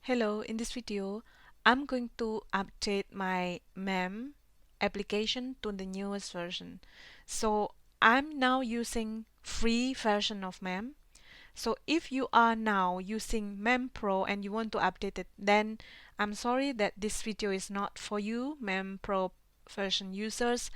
Hello, in this video, I'm going to update my MAMP application to the newest version. So I'm now using free version of MAMP. So if you are now using MAMP Pro and you want to update it, then I'm sorry that this video is not for you, MAMP Pro version users,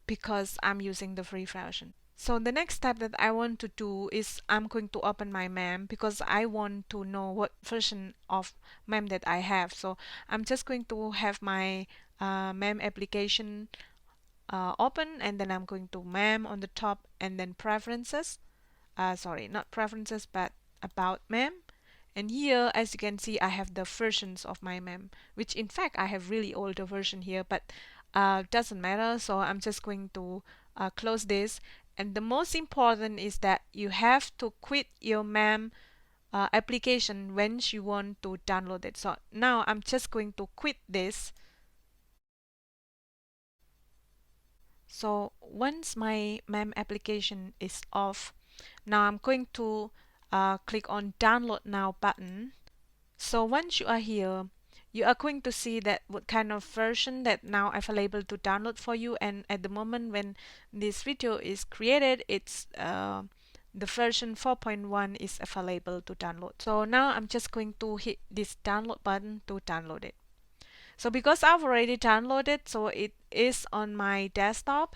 because I'm using the free version. So the next step that I want to do is I'm going to open my MAMP because I want to know what version of MAMP that I have. So I'm just going to have my MAMP application open, and then I'm going to MAMP on the top, and then preferences. Sorry, not preferences, but about MAMP. And here, as you can see, I have the versions of my MAMP, which in fact I have really older version here, but doesn't matter. So I'm just going to close this. And the most important is that you have to quit your MAMP application when you want to download it. So now I'm just going to quit this. So once my MAMP application is off, now I'm going to click on download now button. So once you are here, you are going to see that what kind of version that now available to download for you. And at the moment when this video is created, it's the version 4.1 is available to download. So now I'm just going to hit this download button to download it. So because I've already downloaded, so it is on my desktop.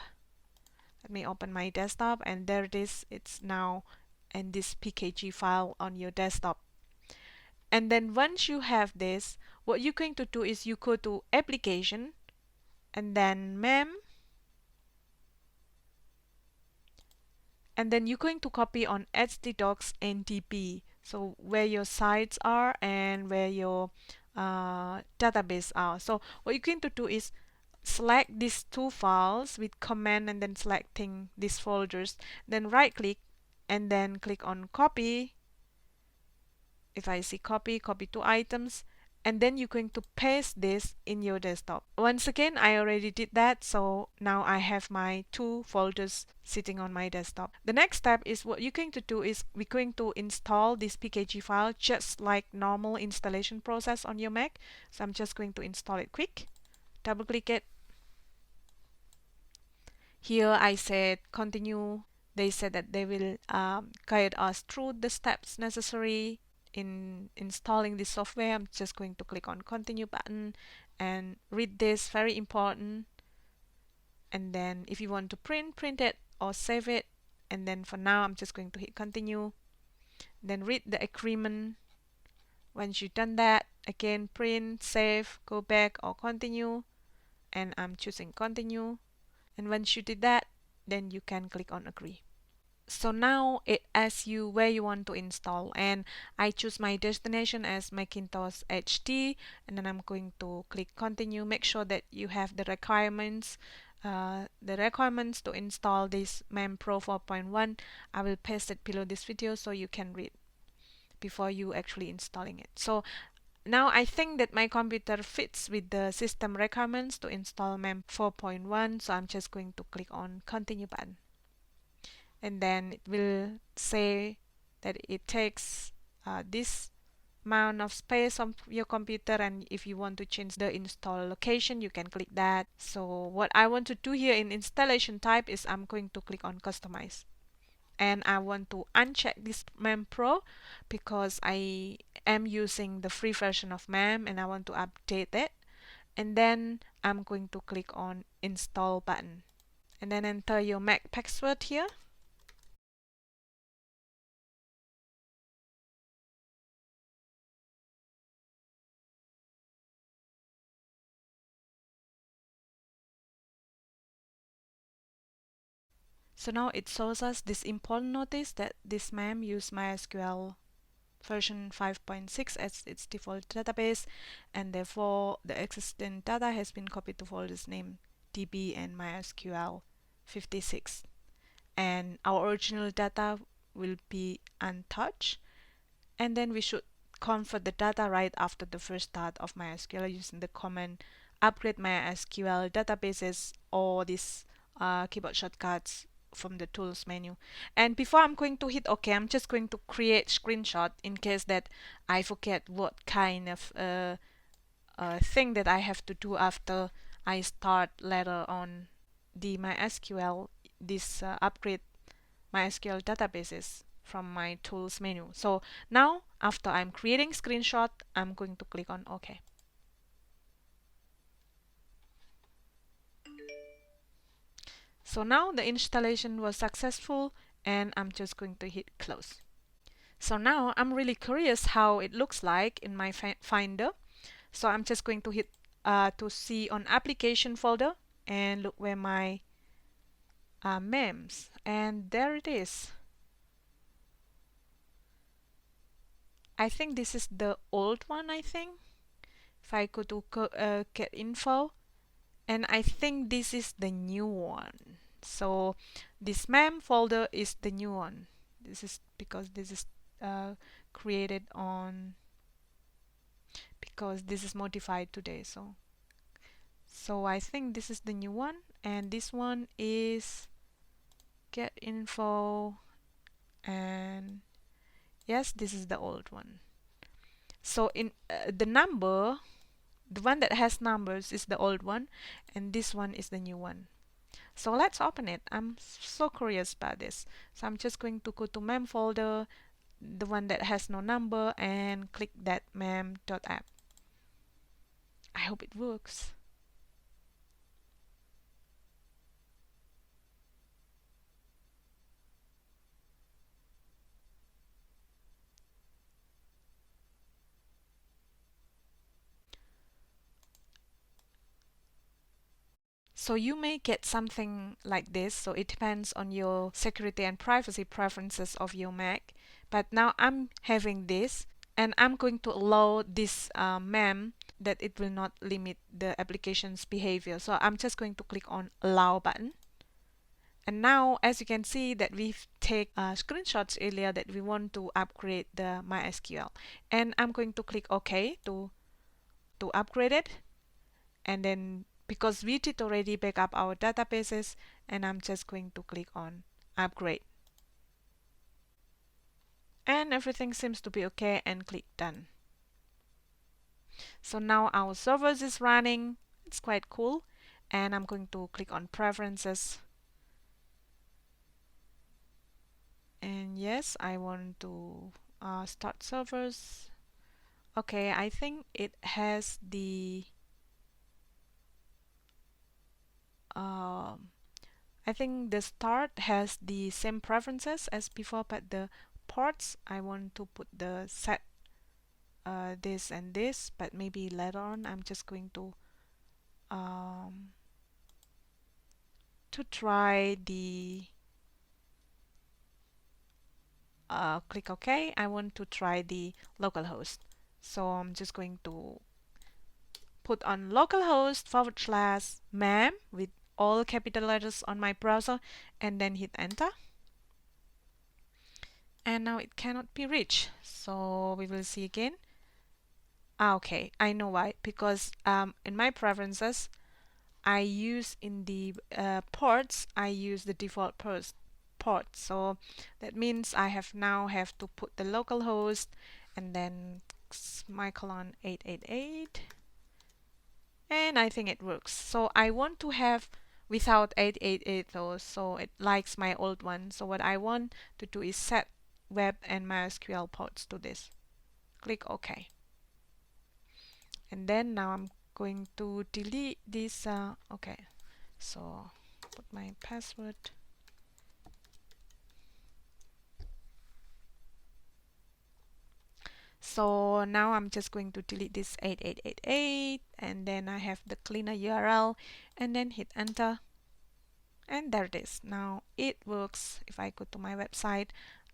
Let me open my desktop, and there it is. It's now in this PKG file on your desktop. And then once you have this, what you're going to do is you go to application and then MAMP, and then you're going to copy on htdocs and db, so where your sites are and where your database are. So what you're going to do is select these two files with command and then selecting these folders, then right click and then click on copy. If I see copy to items, and then you're going to paste this in your desktop. Once again, I already did that, so now I have my two folders sitting on my desktop. The next step is what you're going to do is we're going to install this PKG file just like normal installation process on your Mac. So I'm just going to install it quick. Double click it. Here I said continue. They said that they will guide us through the steps necessary in installing this software. I'm just going to click on continue button and read this, very important. And then if you want to print it or save it. And then for now I'm just going to hit continue, then read the agreement. Once you've done that, again print, save, go back or continue, and I'm choosing continue. And once you did that, then you can click on agree. So now it asks you where you want to install, and I choose my destination as Macintosh HD, and then I'm going to click continue. Make sure that you have the requirements to install this MAMP Pro 4.1. I will paste it below this video so you can read before you actually installing it. So now I think that my computer fits with the system requirements to install MAMP 4.1, so I'm just going to click on continue button. And then it will say that it takes this amount of space on your computer, and if you want to change the install location, you can click that. So what I want to do here in installation type is I'm going to click on customize, and I want to uncheck this MAMP Pro because I am using the free version of MAMP and I want to update it. And then I'm going to click on install button, and then enter your Mac password here. So now it shows us this important notice that this MAMP use MySQL version 5.6 as its default database, and therefore the existing data has been copied to folders named DB and MySQL 56. And our original data will be untouched, and then we should convert the data right after the first start of MySQL using the command upgrade MySQL databases or these keyboard shortcuts from the tools menu. And before I'm going to hit OK, I'm just going to create screenshot in case that I forget what kind of thing that I have to do after I start later on the MySQL, this upgrade MySQL databases from my tools menu. So now after I'm creating screenshot, I'm going to click on OK. So now the installation was successful and I'm just going to hit close. So now I'm really curious how it looks like in my Finder. So I'm just going to hit to see on application folder and look where my MEMS, and there it is. I think this is the old one, I think. If I go to get info, and I think this is the new one. So this MEM folder is the new one. This is because this is created on, because this is modified today. So I think this is the new one, and this one is get info, and yes, this is the old one. So in the number, the one that has numbers is the old one, and this one is the new one. So let's open it. I'm so curious about this. So I'm just going to go to MEM folder, the one that has no number, and click that MAMP.app. I hope it works. So you may get something like this. So it depends on your security and privacy preferences of your Mac. But now I'm having this, and I'm going to allow this MEM that it will not limit the application's behavior. So I'm just going to click on allow button. And now, as you can see, that we've taken screenshots earlier that we want to upgrade the MySQL. And I'm going to click OK to upgrade it. And then because we did already back up our databases, and I'm just going to click on upgrade. And everything seems to be okay, and click done. So now our servers is running. It's quite cool. And I'm going to click on preferences. And yes, I want to start servers. Okay, I think it has the I think the start has the same preferences as before, but the ports I want to put the set this and this, but maybe later on I'm just going to try the click OK. I want to try the localhost, so I'm just going to put on localhost / MAM with all capital letters on my browser, and then hit enter. And now it cannot be reached, so we will see again. Okay, I know why. Because in my preferences, I use in the ports, I use the default port. So that means I now have to put the localhost and then /888, and I think it works. So I want to have without 888 though, so it likes my old one. So what I want to do is set web and MySQL ports to this. Click OK. And then now I'm going to delete this. Okay, so put my password. So now I'm just going to delete this 8888, and then I have the cleaner URL, and then hit enter. And there it is. Now it works. If I go to my website,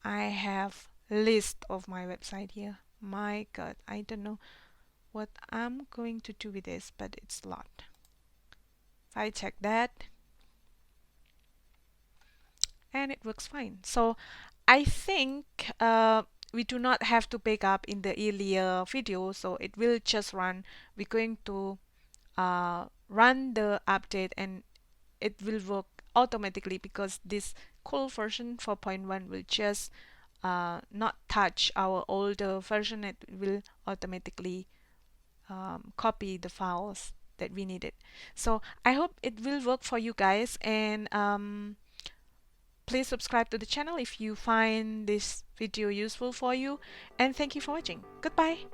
I have list of my website here. My God, I don't know what I'm going to do with this, but it's a lot. If I check that, and it works fine. So I think we do not have to back up in the earlier video, so it will just run. We're going to run the update, and it will work automatically, because this cool version 4.1 will just not touch our older version. It will automatically copy the files that we needed. So I hope it will work for you guys, and please subscribe to the channel if you find this video useful for you, and thank you for watching. Goodbye.